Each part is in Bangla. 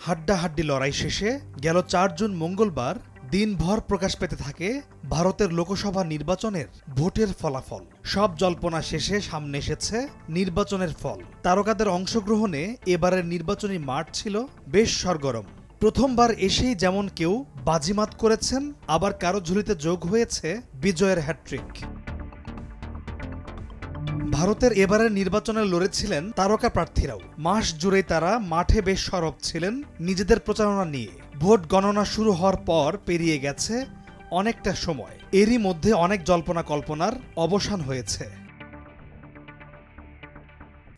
হাড্ডাহাড্ডি লড়াই শেষে গেল ৪ জুন মঙ্গলবার দিনভর প্রকাশ পেতে থাকে ভারতের লোকসভা নির্বাচনের ভোটের ফলাফল। সব জল্পনা শেষে সামনে এসেছে নির্বাচনের ফল। তারকাদের অংশগ্রহণে এবারের নির্বাচনী মাঠ ছিল বেশ সরগরম। প্রথমবার এসেই যেমন কেউ বাজিমাত করেছেন, আবার কারো ঝুলিতে যোগ হয়েছে বিজয়ের হ্যাট্রিক। ভারতের এবারের নির্বাচনে লড়েছিলেন তারকা প্রার্থীরাও। মাস জুড়েই তারা মাঠে বেশ সরব ছিলেন নিজেদের প্রচারণা নিয়ে। ভোট গণনা শুরু হওয়ার পর পেরিয়ে গেছে অনেকটা সময়। এরই মধ্যে অনেক জল্পনা কল্পনার অবসান হয়েছে।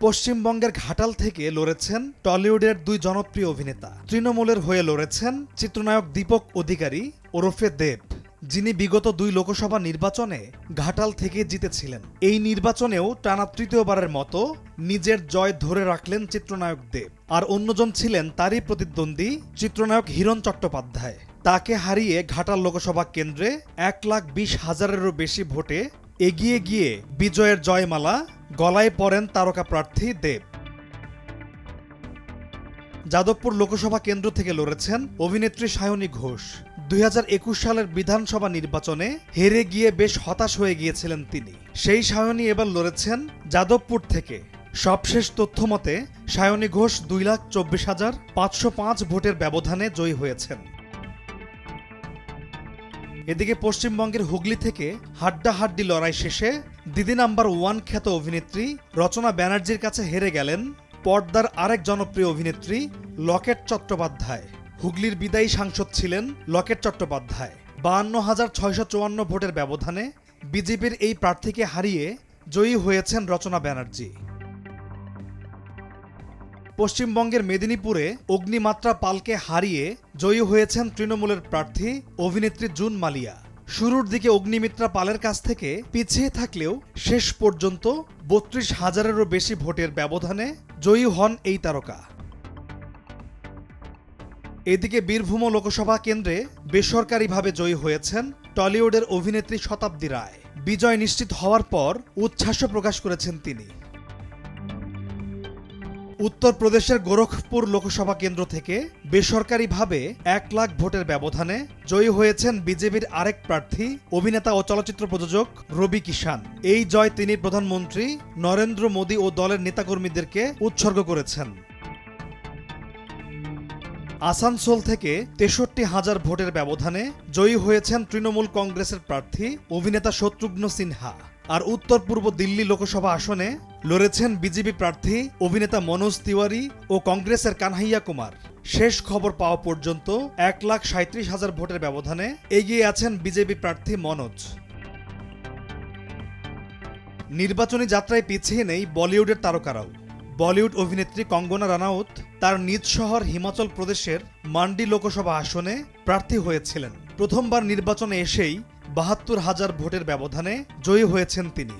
পশ্চিমবঙ্গের ঘাটাল থেকে লড়েছেন টলিউডের 2 জনপ্রিয় অভিনেতা। তৃণমূলের হয়ে লড়েছেন চিত্রনায়ক দীপক অধিকারী ওরফে দেব, যিনি বিগত 2 লোকসভা নির্বাচনে ঘাটাল থেকে জিতেছিলেন। এই নির্বাচনেও টানা তৃতীয়বারের মতো নিজের জয় ধরে রাখলেন চিত্রনায়ক দেব। আর অন্যজন ছিলেন তারই প্রতিদ্বন্দ্বী চিত্রনায়ক হিরণ চট্টোপাধ্যায়। তাকে হারিয়ে ঘাটাল লোকসভা কেন্দ্রে 1,20,000-এরও বেশি ভোটে এগিয়ে গিয়ে বিজয়ের জয়মালা গলায় পরেন তারকা প্রার্থী দেব। যাদবপুর লোকসভা কেন্দ্র থেকে লড়েছেন অভিনেত্রী সায়নী ঘোষ। 2021 সালের বিধানসভা নির্বাচনে হেরে গিয়ে বেশ হতাশ হয়ে গিয়েছিলেন তিনি। সেই সায়নী এবার লড়েছেন যাদবপুর থেকে। সবশেষ তথ্য মতে সায়নী ঘোষ 2,24,505 ভোটের ব্যবধানে জয়ী হয়েছেন। এদিকে পশ্চিমবঙ্গের হুগলি থেকে হাড্ডাহাড্ডি লড়াই শেষে দিদি নাম্বার 1 খ্যাত অভিনেত্রী রচনা ব্যানার্জির কাছে হেরে গেলেন পর্দার আরেক জনপ্রিয় অভিনেত্রী লকেট চট্টোপাধ্যায়। হুগলির বিদায়ী সাংসদ ছিলেন লকেট চট্টোপাধ্যায়। 52,654 ভোটের ব্যবধানে বিজেপির এই প্রার্থীকে হারিয়ে জয়ী হয়েছেন রচনা ব্যানার্জি। পশ্চিমবঙ্গের মেদিনীপুরে অগ্নিমাত্রা পালকে হারিয়ে জয়ী হয়েছেন তৃণমূলের প্রার্থী অভিনেত্রী জুন মালিয়া। শুরুর দিকে অগ্নিমিত্রা পালের কাছ থেকে পিছিয়ে থাকলেও শেষ পর্যন্ত 32,000-এরও বেশি ভোটের ব্যবধানে জয়ী হন এই তারকা। এদিকে বীরভূম লোকসভা কেন্দ্রে বেসরকারিভাবে জয়ী হয়েছেন টলিউডের অভিনেত্রী শতাব্দী রায়। বিজয় নিশ্চিত হওয়ার পর উচ্ছ্বাসও প্রকাশ করেছেন তিনি। উত্তরপ্রদেশের গোরখপুর লোকসভা কেন্দ্র থেকে বেসরকারিভাবে 1 লাখ ভোটের ব্যবধানে জয়ী হয়েছেন বিজেপির আরেক প্রার্থী অভিনেতা ও চলচ্চিত্র প্রযোজক রবি কিষান। এই জয় তিনি প্রধানমন্ত্রী নরেন্দ্র মোদী ও দলের নেতাকর্মীদেরকে উৎসর্গ করেছেন। আসানসোল থেকে 63,000 ভোটের ব্যবধানে জয়ী হয়েছেন তৃণমূল কংগ্রেসের প্রার্থী অভিনেতা শত্রুঘ্ন সিনহা। আর উত্তর পূর্ব দিল্লি লোকসভা আসনে লড়েছেন বিজেপি প্রার্থী অভিনেতা মনোজ তিওয়ারি ও কংগ্রেসের কানহাইয়া কুমার। শেষ খবর পাওয়া পর্যন্ত 1,37,000 ভোটের ব্যবধানে এগিয়ে আছেন বিজেপি প্রার্থী মনোজ। নির্বাচনী যাত্রায় পিছিয়ে নেই বলিউডের তারকারাও। বলিউড অভিনেত্রী কঙ্গনা রানাউত তার নিজ শহর হিমাচল প্রদেশের মান্ডি লোকসভা আসনে প্রার্থী হয়েছিলেন। প্রথমবার নির্বাচনে এসেই 72,000 ভোটের ব্যবধানে জয়ী হয়েছেন তিনি।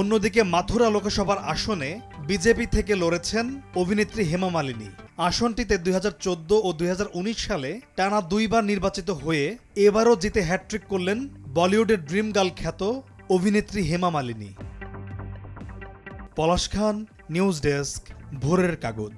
অন্যদিকে মাথুরা লোকসভার আসনে বিজেপি থেকে লড়েছেন অভিনেত্রী হেমা মালিনী। আসনটিতে 2014 ও 2019 সালে টানা 2 বার নির্বাচিত হয়ে এবারও জিতে হ্যাট্রিক করলেন বলিউডের ড্রিম গার্ল খ্যাত অভিনেত্রী হেমা মালিনী। পলাশ খান, নিউজ ডেস্ক, ভোরের কাগজ।